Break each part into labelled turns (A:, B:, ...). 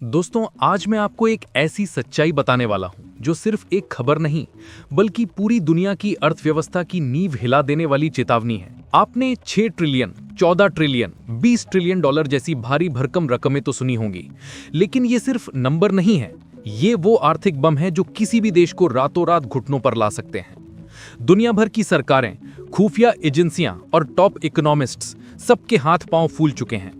A: दोस्तों, आज मैं आपको एक ऐसी सच्चाई बताने वाला हूं जो सिर्फ एक खबर नहीं बल्कि पूरी दुनिया की अर्थव्यवस्था की नींव हिला देने वाली चेतावनी है। आपने 6 ट्रिलियन, 14 ट्रिलियन, 20 ट्रिलियन डॉलर जैसी भारी भरकम रकमें तो सुनी होंगी, लेकिन ये सिर्फ नंबर नहीं है। ये वो आर्थिक बम है जो किसी भी देश को रातों रात घुटनों पर ला सकते हैं। दुनिया भर की सरकारें, खुफिया एजेंसियां और टॉप इकोनॉमिस्ट्स सबके हाथ पांव फूल चुके हैं,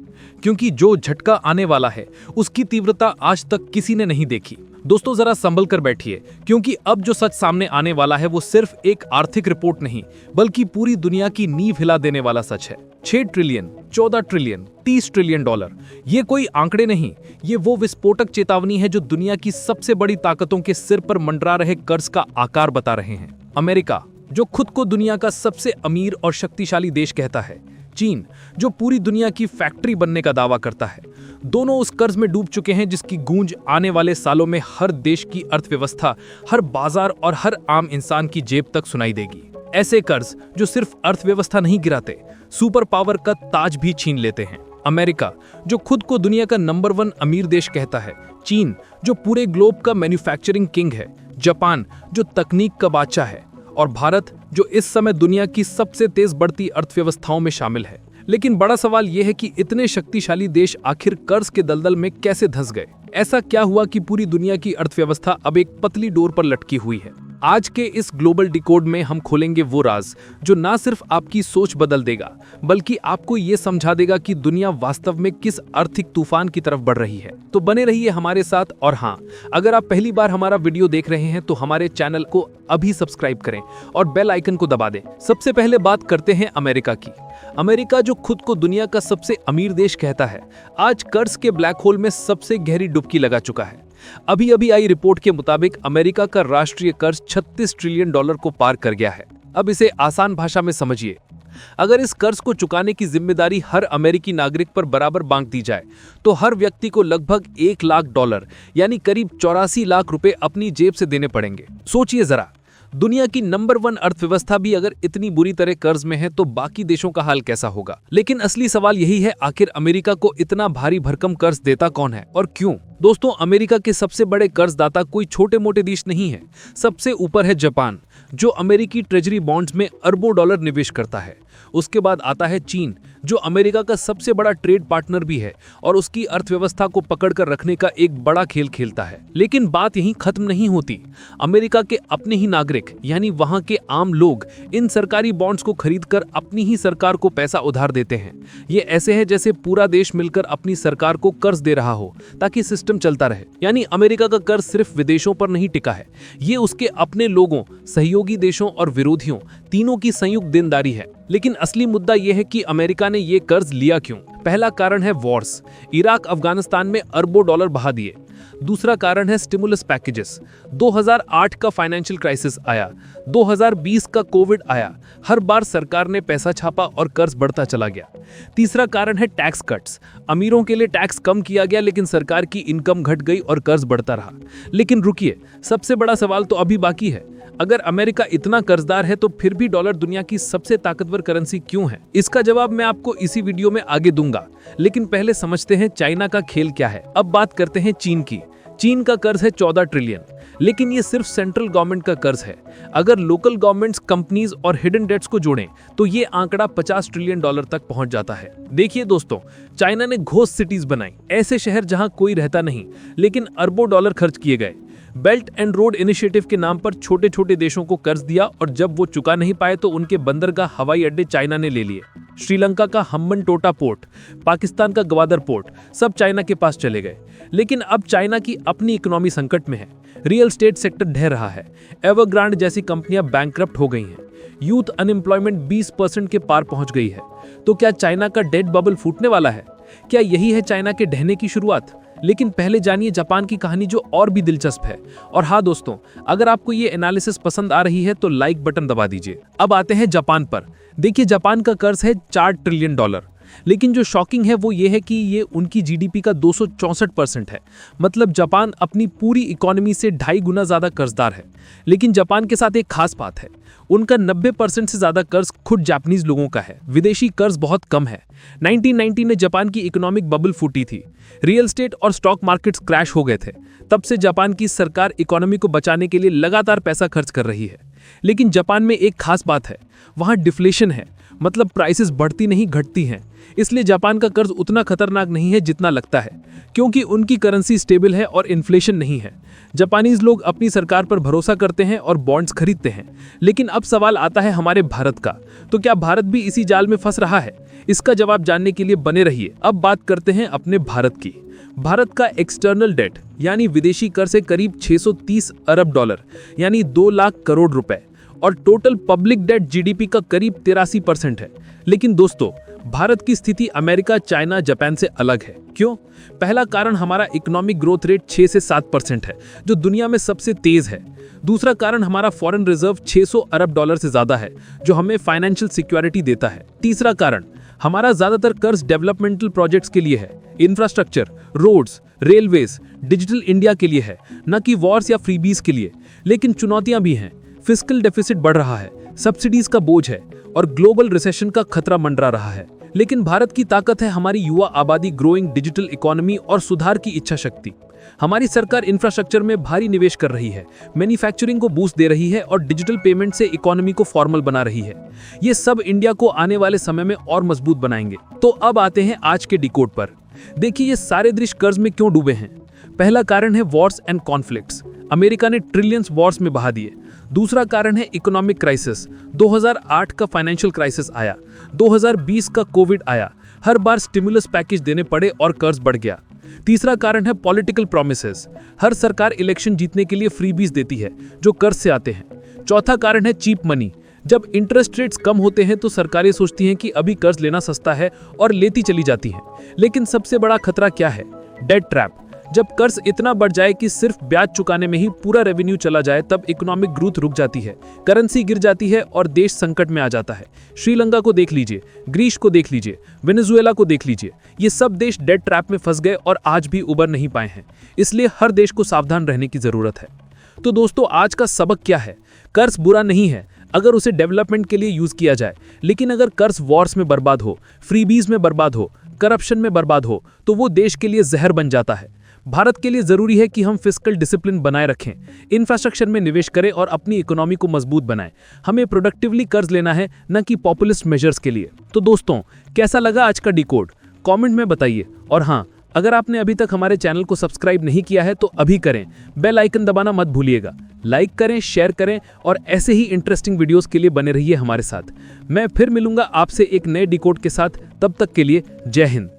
A: क्योंकि जो झटका आने वाला है उसकी तीव्रता आज तक किसी ने नहीं देखी। दोस्तों, जरा संभल कर बैठिए, क्योंकि अब जो सच सामने आने वाला है वो सिर्फ एक आर्थिक रिपोर्ट नहीं बल्कि पूरी दुनिया की नींव हिला देने वाला सच है। 6 ट्रिलियन, 14 ट्रिलियन, 30 ट्रिलियन डॉलर, ये कोई आंकड़े नहीं, ये वो विस्फोटक चेतावनी है जो दुनिया की सबसे बड़ी ताकतों के सिर पर मंडरा रहे कर्ज का आकार बता रहे हैं। अमेरिका, जो खुद को दुनिया का सबसे अमीर और शक्तिशाली देश कहता है, चीन, जो पूरी दुनिया की फैक्ट्री बनने का दावा करता है, दोनों उस कर्ज में डूब चुके हैं जिसकी गूंज आने वाले सालों में हर देश की अर्थव्यवस्था, हर बाजार और हर आम इंसान की जेब तक सुनाई देगी। ऐसे कर्ज जो सिर्फ अर्थव्यवस्था नहीं गिराते, सुपर पावर का ताज भी छीन लेते हैं। अमेरिका, जो खुद को दुनिया का नंबर 1 अमीर देश कहता है, चीन, जो पूरे ग्लोब का मैन्युफैक्चरिंग किंग है, जापान, जो तकनीक का बादशाह है, और भारत, जो इस समय दुनिया की सबसे तेज बढ़ती अर्थव्यवस्थाओं में शामिल है। लेकिन बड़ा सवाल यह है कि इतने शक्तिशाली देश आखिर कर्ज के दलदल में कैसे धंस गए? ऐसा क्या हुआ कि पूरी दुनिया की अर्थव्यवस्था अब एक पतली डोर पर लटकी हुई है? आज के इस ग्लोबल डिकोड में हम खोलेंगे वो राज जो ना सिर्फ आपकी सोच बदल देगा बल्कि आपको ये समझा देगा कि दुनिया वास्तव में किस आर्थिक तूफान की तरफ बढ़ रही है। तो बने रहिए हमारे साथ, और हाँ, अगर आप पहली बार हमारा वीडियो देख रहे हैं तो हमारे चैनल को अभी सब्सक्राइब करें और बेल आइकन को दबा दें। सबसे पहले बात करते हैं अमेरिका की। अमेरिका, जो खुद को दुनिया का सबसे अमीर देश कहता है, आज कर्ज के ब्लैक होल में सबसे गहरी डुबकी लगा चुका है। अभी आई रिपोर्ट के मुताबिक अमेरिका का राष्ट्रीय कर्ज 36 ट्रिलियन डॉलर को पार कर गया है। अब इसे आसान भाषा में समझिए। अगर इस कर्ज को चुकाने की जिम्मेदारी हर अमेरिकी नागरिक पर बराबर बांट दी जाए तो हर व्यक्ति को लगभग 1 लाख डॉलर यानी करीब 84 लाख रुपए अपनी जेब से देने पड़ेंगे। सोचिए जरा, दुनिया की नंबर 1 अर्थव्यवस्था भी अगर इतनी बुरी तरह कर्ज में है तो बाकी देशों का हाल कैसा होगा? लेकिन असली सवाल यही है, आखिर अमेरिका को इतना भारी भरकम कर्ज देता कौन है और क्यों? दोस्तों, अमेरिका के सबसे बड़े कर्जदाता कोई छोटे मोटे देश नहीं है। सबसे ऊपर है जापान, जो अमेरिकी ट्रेजरी बॉन्ड्स में अरबों डॉलर निवेश करता है। उसके बाद आता है चीन, जो अमेरिका का सबसे बड़ा ट्रेड पार्टनर भी है और उसकी अर्थव्यवस्था को पकड़कर रखने का एक बड़ा खेल खेलता है। लेकिन बात यहीं खत्म नहीं होती। अमेरिका के अपने ही नागरिक यानी वहां के आम लोग इन सरकारी बॉन्ड्स को खरीदकर अपनी ही सरकार को पैसा उधार देते हैं। ये ऐसे है जैसे पूरा देश मिलकर अपनी सरकार को कर्ज दे रहा हो ताकि सिस्टम चलता रहे। यानी अमेरिका का कर्ज सिर्फ विदेशों पर नहीं टिका है, ये उसके अपने लोगों, सहयोगी देशों और विरोधियों तीनों की संयुक्त देनदारी है। लेकिन असली मुद्दा यह है कि अमेरिका ने ये कर्ज लिया क्यों? पहला कारण है वॉर्स, इराक अफगानिस्तान में अरबों डॉलर बहा दिए। दूसरा कारण है स्टिमुलस पैकेजेस, 2008 का फाइनेंशियल क्राइसिस आया, 2020 का कोविड आया, हर बार सरकार ने पैसा छापा और कर्ज बढ़ता चला गया। तीसरा कारण है टैक्स कट्स, अमीरों के लिए टैक्स कम किया गया लेकिन सरकार की इनकम घट गई और कर्ज बढ़ता रहा। लेकिन रुकिए, सबसे बड़ा सवाल तो अभी बाकी है। अगर अमेरिका इतना कर्जदार है तो फिर भी डॉलर दुनिया की सबसे ताकतवर करेंसी क्यों है? इसका जवाब मैं आपको इसी वीडियो में आगे दूंगा, लेकिन पहले समझते हैं चाइना का खेल क्या है। अब बात करते हैं चीन की। चीन का कर्ज है 14 ट्रिलियन, लेकिन ये सिर्फ सेंट्रल गवर्नमेंट का कर्ज है। अगर लोकल गवर्नमेंट्स, कंपनीज और हिडन डेट्स को जोड़ें तो ये आंकड़ा 50 ट्रिलियन डॉलर तक पहुंच जाता है। देखिए दोस्तों, चाइना ने घोस्ट सिटीज बनाई, ऐसे शहर जहां कोई रहता नहीं, लेकिन अरबों डॉलर खर्च किए गए। बेल्ट एंड रोड इनिशिएटिव के नाम पर छोटे छोटे देशों को कर्ज दिया और जब वो चुका नहीं पाए तो उनके बंदरगाह, हवाई अड्डे चाइना ने ले लिए। श्रीलंका का हम्बनटोटा पोर्ट, पाकिस्तान का ग्वादर पोर्ट, सब चाइना के पास चले गए। लेकिन अब चाइना की अपनी इकोनॉमी संकट में है। रियल एस्टेट सेक्टर ढह रहा है, एवरग्रांड जैसी कंपनियां बैंकरप्ट हो गई हैं, यूथ अनएम्प्लॉयमेंट 20% के पार पहुंच गई है। तो क्या चाइना का डेट बबल फूटने वाला है? क्या यही है चाइना के ढहने की शुरुआत? लेकिन पहले जानिए जापान की कहानी, जो और भी दिलचस्प है। और हाँ दोस्तों, अगर आपको ये एनालिसिस पसंद आ रही है तो लाइक बटन दबा दीजिए। अब आते हैं जापान पर। देखिए, जापान का कर्ज है 4 ट्रिलियन डॉलर। लेकिन जो शॉकिंग है वो ये है कि ये उनकी जीडीपी का 264% है। मतलब जापान अपनी पूरी इकोनॉमी से 2.5 गुना ज़्यादा कर्जदार है। लेकिन जापान के साथ एक खास बात है, उनका 90% से ज़्यादा कर्ज खुद जापानीज लोगों का है। विदेशी कर्ज बहुत कम है। 1990 में जापान की इकोनॉमिक बबल फूटी थी, रियल एस्टेट और स्टॉक मार्केट्स क्रैश हो गए थे। तब से जापान की सरकार इकोनॉमी को बचाने के लिए लगातार पैसा खर्च कर रही है। लेकिन जापान में एक खास बात है, वहाँ डिफ्लेशन है, मतलब प्राइसेस बढ़ती नहीं घटती हैं। इसलिए जापान का कर्ज उतना खतरनाक नहीं है जितना लगता है, क्योंकि उनकी करेंसी स्टेबल है और इन्फ्लेशन नहीं है। जापानीज लोग अपनी सरकार पर भरोसा करते हैं और बॉन्ड्स खरीदते हैं। लेकिन अब सवाल आता है हमारे भारत का, तो क्या भारत भी इसी जाल में फंस रहा है? इसका जवाब जानने के लिए बने रहिए। अब बात करते हैं अपने भारत की। भारत का एक्सटर्नल डेट यानी विदेशी कर से करीब 630 अरब डॉलर यानी 2 लाख करोड़ रुपए और टोटल पब्लिक डेट जीडीपी का करीब 83% है। लेकिन दोस्तों, भारत की स्थिति अमेरिका, चाइना, जापान से अलग है। क्यों? पहला कारण हमारा इकोनॉमिक ग्रोथ रेट 6 से 7% है, जो दुनिया में सबसे तेज है। दूसरा कारण हमारा फॉरेन रिजर्व 600 अरब डॉलर से ज्यादा है, जो हमें फाइनेंशियल सिक्योरिटी देता है। तीसरा कारण हमारा ज्यादातर कर्ज डेवलपमेंटल प्रोजेक्ट्स के लिए है, infrastructure, roads, railways, digital India के लिए है, न कि वॉर्स या फ्रीबीज के लिए। लेकिन चुनौतियां भी हैं। फिस्कल डेफिसिट बढ़ रहा है, सब्सिडीज का बोझ है और ग्लोबल रिसेशन का खतरा मंडरा रहा है। लेकिन भारत की ताकत है हमारी युवा आबादी, ग्रोइंग डिजिटल इकोनॉमी और सुधार की इच्छा शक्ति। हमारी सरकार इंफ्रास्ट्रक्चर में भारी निवेश कर रही है, मैन्युफैक्चरिंग को बूस्ट दे रही है और डिजिटल पेमेंट से इकोनॉमी को फॉर्मल बना रही है। ये सब इंडिया को आने वाले समय में और मजबूत बनाएंगे। तो अब आते हैं आज के डिकोड पर। देखिए, ये सारे देश कर्ज में क्यों डूबे हैं। पहला कारण है वॉर्स एंड कॉन्फ्लिक्ट्स, अमेरिका ने ट्रिलियंस वॉर्स में बहा दिए। दूसरा कारण है इकोनॉमिक क्राइसिस, 2008 का फाइनेंशियल क्राइसिस आया, 2020 का कोविड आया, हर बार स्टिमुलस पैकेज देने पड़े और कर्ज बढ़ गया। तीसरा कारण है पॉलिटिकल प्रॉमिसेस, हर सरकार इलेक्शन जीतने के लिए फ्रीबीज देती है जो कर्ज से आते हैं। चौथा कारण है चीप मनी, जब इंटरेस्ट रेट्स कम होते हैं तो सरकारें सोचती हैं कि अभी कर्ज लेना सस्ता है और लेती चली जाती हैं। लेकिन सबसे बड़ा खतरा क्या है? डेट ट्रैप, जब कर्ज इतना बढ़ जाए कि सिर्फ ब्याज चुकाने में ही पूरा रेवेन्यू चला जाए, तब इकोनॉमिक ग्रोथ रुक जाती है, करेंसी गिर जाती है और देश संकट में आ जाता है। श्रीलंका को देख लीजिए, ग्रीस को देख लीजिए, वेनेजुएला को देख लीजिए, ये सब देश डेट ट्रैप में फंस गए और आज भी उबर नहीं पाए हैं। इसलिए हर देश को सावधान रहने की जरूरत है। तो दोस्तों, आज का सबक क्या है? कर्ज बुरा नहीं है अगर उसे डेवलपमेंट के लिए यूज किया जाए, लेकिन अगर कर्ज वॉर्स में बर्बाद हो, फ्रीबीज में बर्बाद हो, करप्शन में बर्बाद हो, तो वो देश के लिए जहर बन जाता है। भारत के लिए जरूरी है कि हम फिस्कल डिसिप्लिन बनाए रखें, इंफ्रास्ट्रक्चर में निवेश करें और अपनी इकोनॉमी को मजबूत बनाएं। हमें प्रोडक्टिवली कर्ज लेना है, न कि पॉपुलिस्ट मेजर्स के लिए। तो दोस्तों, कैसा लगा आज का डिकोड? कमेंट में बताइए। और हाँ, अगर आपने अभी तक हमारे चैनल को सब्सक्राइब नहीं किया है तो अभी करें, बेल आइकन दबाना मत भूलिएगा। लाइक करें, शेयर करें और ऐसे ही इंटरेस्टिंग वीडियोस के लिए बने रहिए हमारे साथ। मैं फिर मिलूंगा आपसे एक नए डिकोड के साथ। तब तक के लिए जय हिंद।